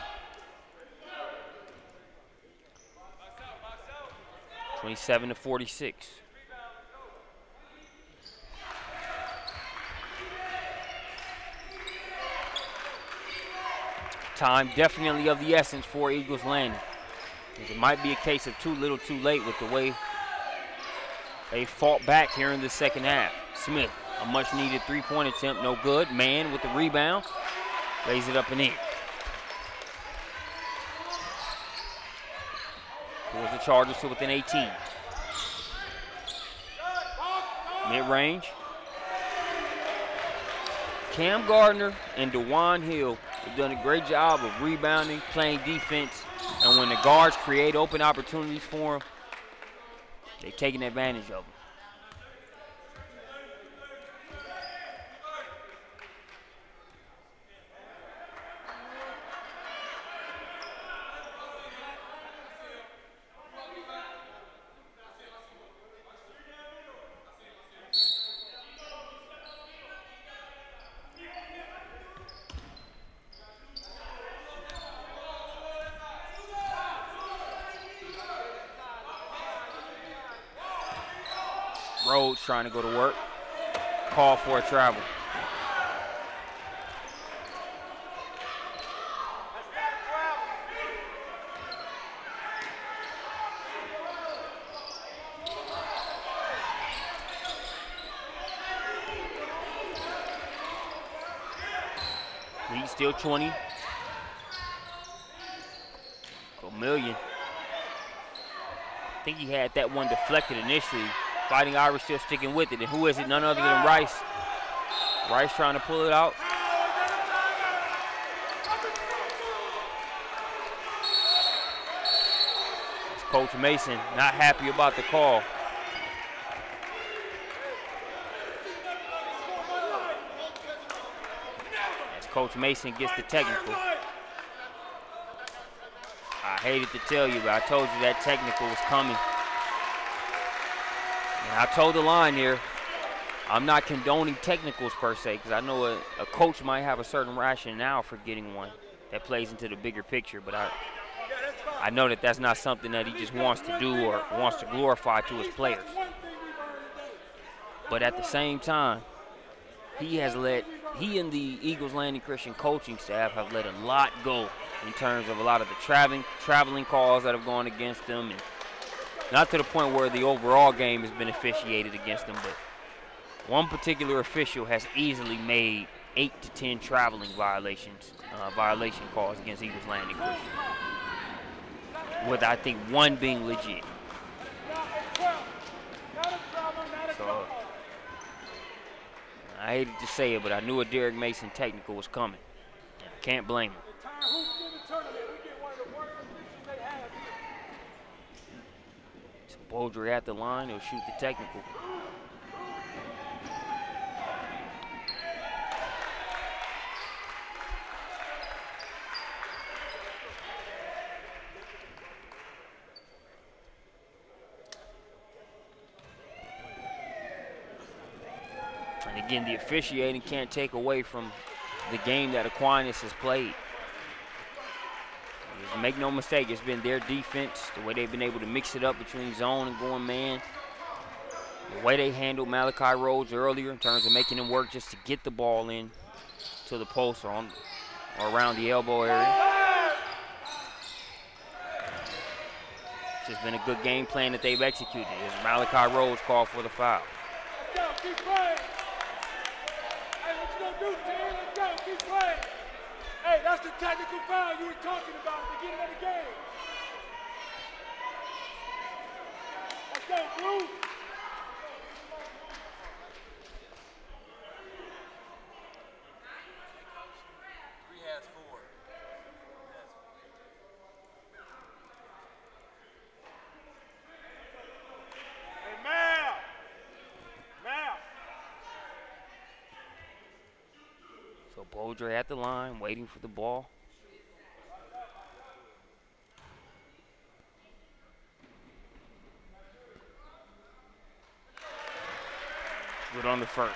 one. 27-46. Time definitely of the essence for Eagles Landing. It might be a case of too little too late with the way They fought back here in the second half. Smith, a much-needed three-point attempt, no good. Mann with the rebound, lays it up and in. Pulls the Chargers to within 18. Mid-range. Cam Gardner and DeJuan Hill have done a great job of rebounding, playing defense, and when the guards create open opportunities for them, they've taken advantage of them. Rhodes trying to go to work. Call for a travel. Lead still 20. Go Million. I think he had that one deflected initially. Fighting Irish still sticking with it. And who is it? None other than Rice. Rice trying to pull it out. It's Coach Mason not happy about the call. As Coach Mason gets the technical. I hated to tell you, but I told you that technical was coming. And I told the line here, I'm not condoning technicals per se, because I know a coach might have a certain rationale for getting one that plays into the bigger picture, but I know that that's not something that he just wants to do or wants to glorify to his players. But at the same time, he and the Eagles Landing Christian coaching staff have let a lot go in terms of a lot of the traveling calls that have gone against them, and not to the point where the overall game has been officiated against them, but one particular official has easily made 8 to 10 traveling violation calls against Eagles Landing Christian, with I think one being legit. So I hated to say it, but I knew a Derek Mason technical was coming. I can't blame him. Beaudry at the line, he'll shoot the technical. And again, the officiating can't take away from the game that Aquinas has played. Make no mistake, it's been their defense, the way they've been able to mix it up between zone and going man. The way they handled Malachi Rhodes earlier in terms of making him work just to get the ball in to the post or around the elbow area. It's just been a good game plan that they've executed as Malachi Rhodes called for the foul.
Let's go, keep playing. Hey, what you gonna do, Terry? Let's go, keep playing. Hey, that's the technical foul you were talking about at the beginning of the game. Let's go, Blue. Hey, Mal.
So Beaudry at the line, waiting for the ball. Good on the first.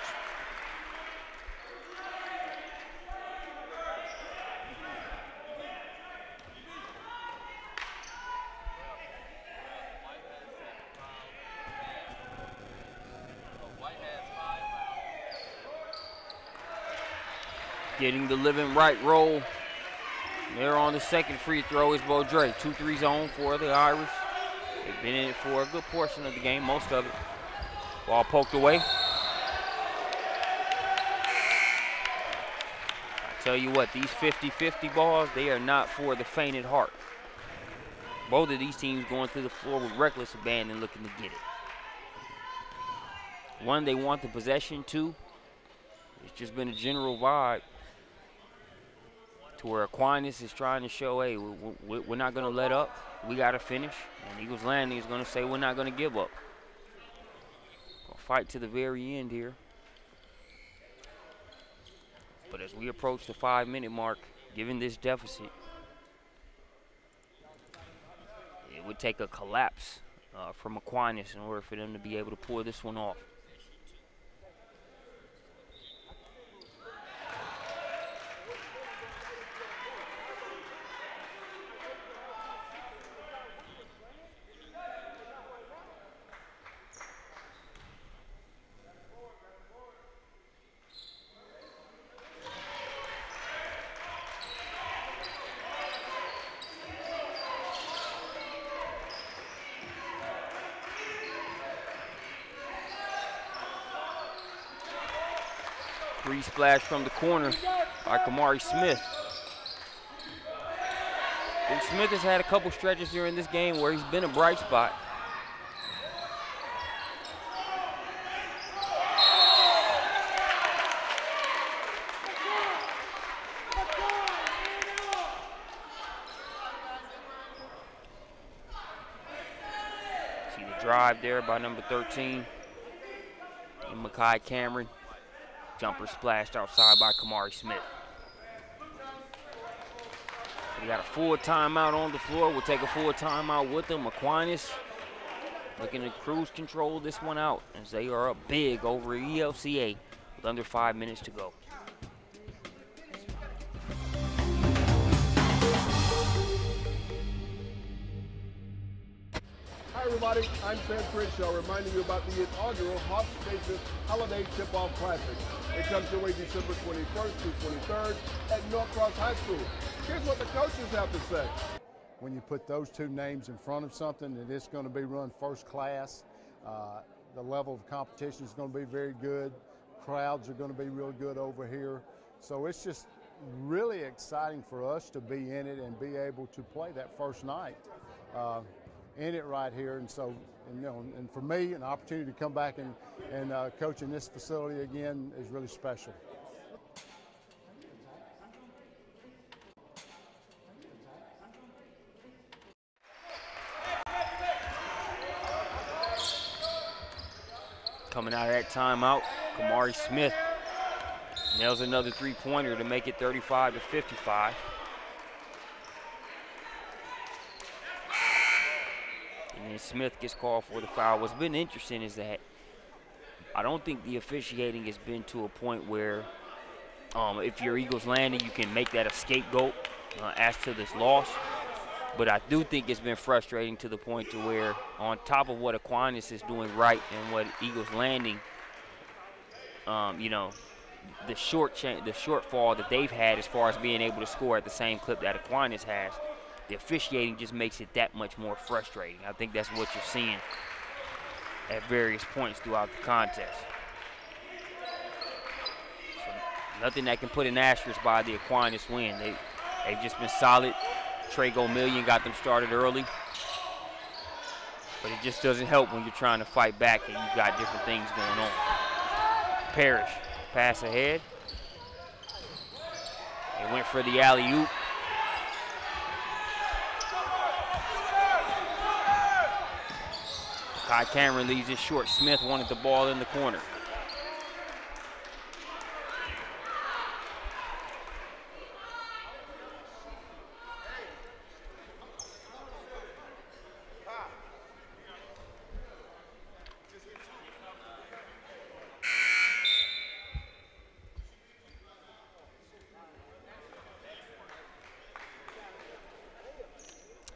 Getting the living right roll. There on the second free throw is Beaudry. 2-3 zone for the Irish. They've been in it for a good portion of the game, most of it. Ball poked away. I tell you what, these 50-50 balls, they are not for the faint at heart. Both of these teams going through the floor with reckless abandon looking to get it. One, they want the possession. Two, it's just been a general vibe to where Aquinas is trying to show, hey, we're not going to let up. We got to finish. And Eagles Landing is going to say we're not going to give up. We'll fight to the very end here. But as we approach the 5-minute mark, given this deficit, it would take a collapse from Aquinas in order for them to be able to pull this one off. Free splash from the corner by Kamari Smith. And Smith has had a couple stretches during this game where he's been a bright spot. See the drive there by number 13, and Makai Cameron. Jumper splashed outside by Kamari Smith. We got a full timeout on the floor. We'll take a full timeout with them. Aquinas looking to cruise control this one out as they are up big over ELCA with under 5 minutes to go.
Hi everybody, I'm Sam Crenshaw reminding you about the inaugural Hoopsgiving Holiday Tip-Off Classic. It comes your way December 21st through 23rd at Norcross High School. Here's what the coaches have to say.
When you put those two names in front of something, that it's going to be run first class. The level of competition is going to be very good. Crowds are going to be real good over here. So it's just really exciting for us to be in it and be able to play that first night. In it right here, and so, and for me, an opportunity to come back and coach in this facility again is really special.
Coming out of that timeout, Kamari Smith nails another three-pointer to make it 35-55. And then Smith gets called for the foul. What's been interesting is that I don't think the officiating has been to a point where if you're Eagles Landing, you can make that a scapegoat as to this loss. But I do think it's been frustrating to the point to where on top of what Aquinas is doing right and what Eagles Landing, the shortfall that they've had as far as being able to score at the same clip that Aquinas has, the officiating just makes it that much more frustrating. I think that's what you're seeing at various points throughout the contest. So nothing that can put an asterisk by the Aquinas win. They've just been solid. Trey Gomillion got them started early. But it just doesn't help when you're trying to fight back and you've got different things going on. Parrish, pass ahead. They went for the alley-oop. Kai Cameron leaves it short. Smith wanted the ball in the corner.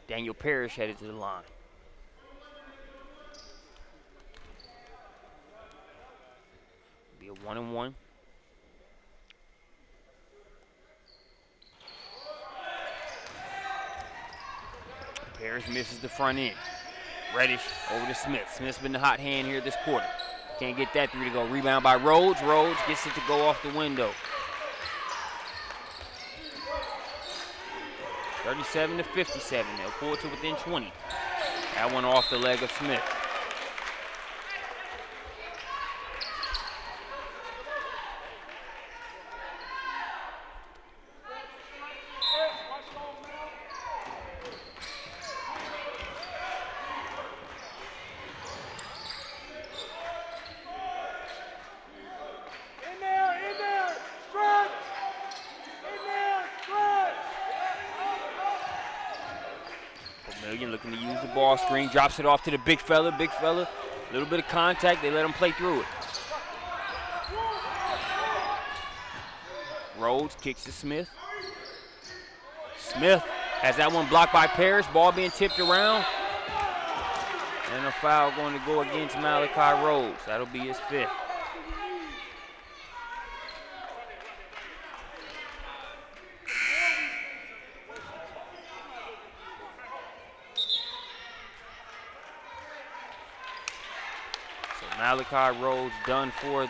Daniel Parrish headed to the line. Be a 1-and-1. Parrish misses the front end. Reddish over to Smith. Smith's been the hot hand here this quarter. can't get that three to go. Rebound by Rhodes. Rhodes gets it to go off the window. 37-57. They'll pull it to within 20. That one off the leg of Smith. Looking to use the ball screen, drops it off to the big fella, a little bit of contact, they let him play through it. Rhodes kicks to Smith. Smith has that one blocked by Parrish, ball being tipped around. And a foul going to go against Malachi Rhodes. That'll be his 5th. Malachi Rhodes done for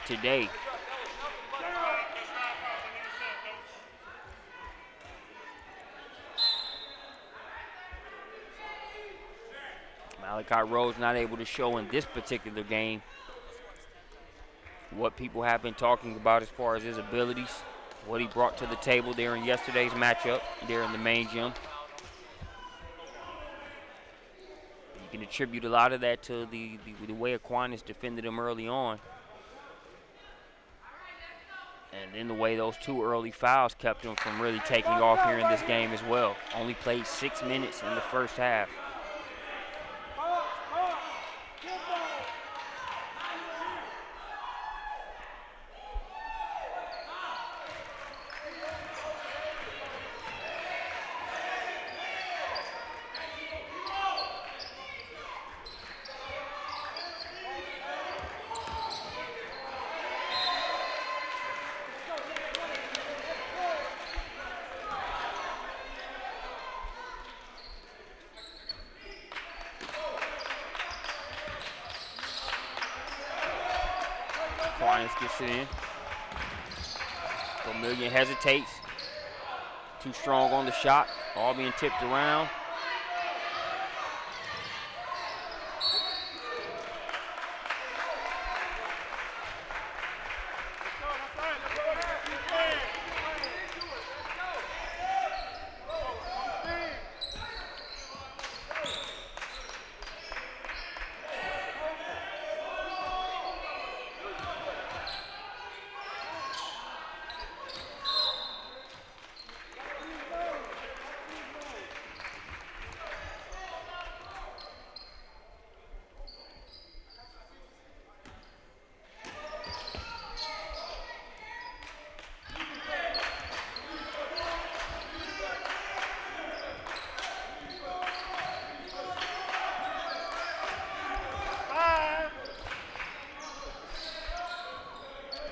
today. Malachi Rhodes not able to show in this particular game what people have been talking about as far as his abilities, what he brought to the table there in yesterday's matchup there in the main gym. You can attribute a lot of that to the way Aquinas defended him early on. And then the way those 2 early fouls kept him from really taking off here in this game as well. Only played 6 minutes in the first half. Aquinas gets it in. Vermillion hesitates. Too strong on the shot. All being tipped around.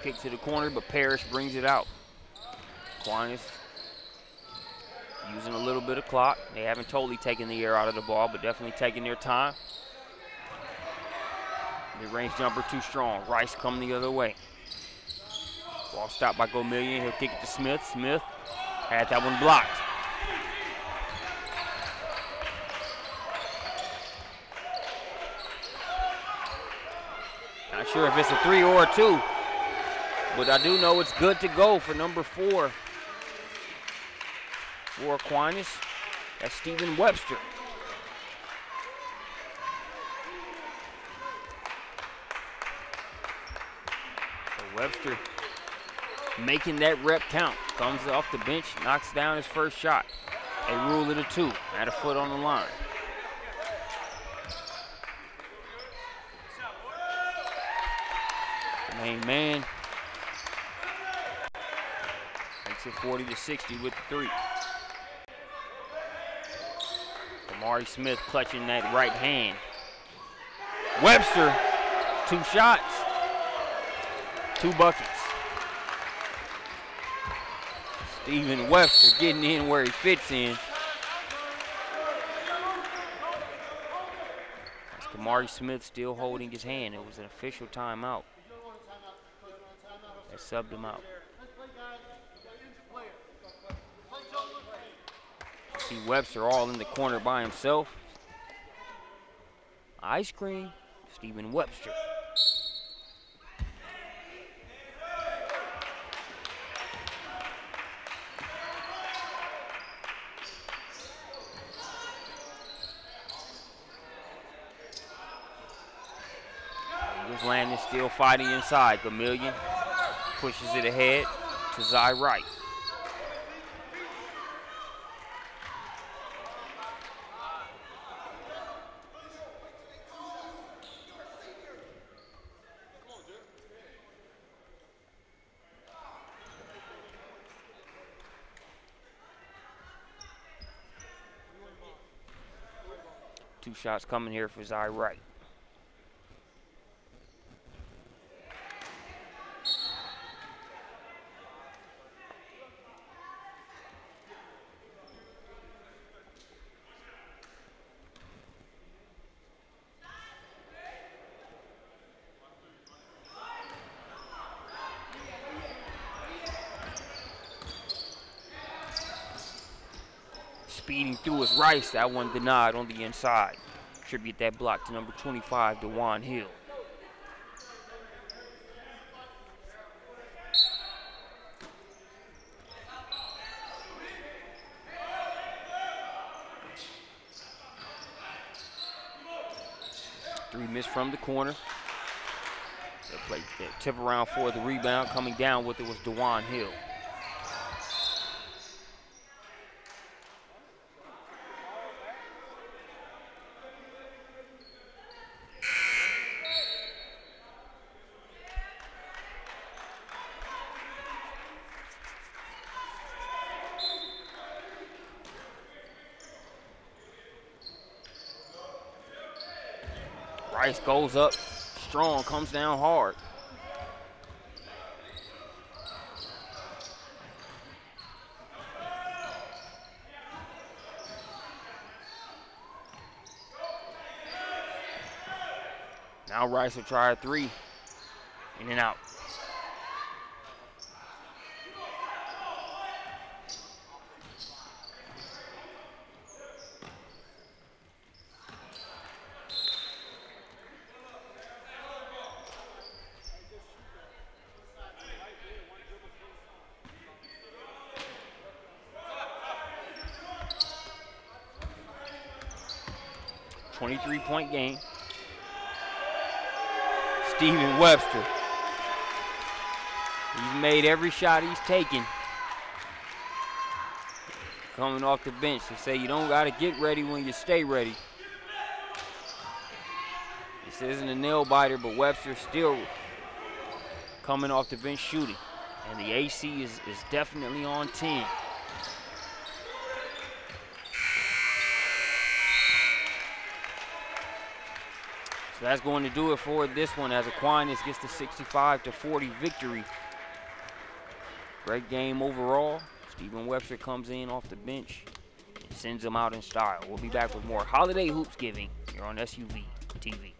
Kick to the corner, but Parrish brings it out. Aquinas using a little bit of clock. They haven't totally taken the air out of the ball, but definitely taking their time. Mid-range jumper too strong. Rice coming the other way. Ball stopped by Gomillion. He'll kick it to Smith. Smith had that one blocked. Not sure if it's a 3 or a 2. But I do know it's good to go for number 4 for Aquinas. That's Stephen Webster. So Webster making that rep count. Comes off the bench, knocks down his first shot. They rule it a 2. Had a foot on the line. The main man. 40-60 with the 3. Kamari Smith clutching that right hand. Webster, 2 shots, 2 buckets. Stephen Webster getting in where he fits in. That's Damari Smith still holding his hand. It was an official timeout. They subbed him out. See Webster all in the corner by himself. Ice cream, Stephen Webster. Landon still fighting inside. Chameleon pushes it ahead to Zy Wright. Two shots coming here for Zy Wright. Speeding through his Rice, that one denied on the inside. Attribute that block to number 25, DeJuan Hill. Three missed from the corner. That tip around for the rebound. Coming down with it was DeJuan Hill. Rice goes up strong, comes down hard. Now Rice will try a three. In and out. .3 game. Stephen Webster. He's made every shot he's taken. Coming off the bench to say you don't got to get ready when you stay ready. This isn't a nail biter, but Webster still coming off the bench shooting. And the AC is definitely on 10. So that's going to do it for this one as Aquinas gets the 65-40 victory. Great game overall. Stephen Webster comes in off the bench and sends them out in style. We'll be back with more Holiday Hoopsgiving here on SUV TV.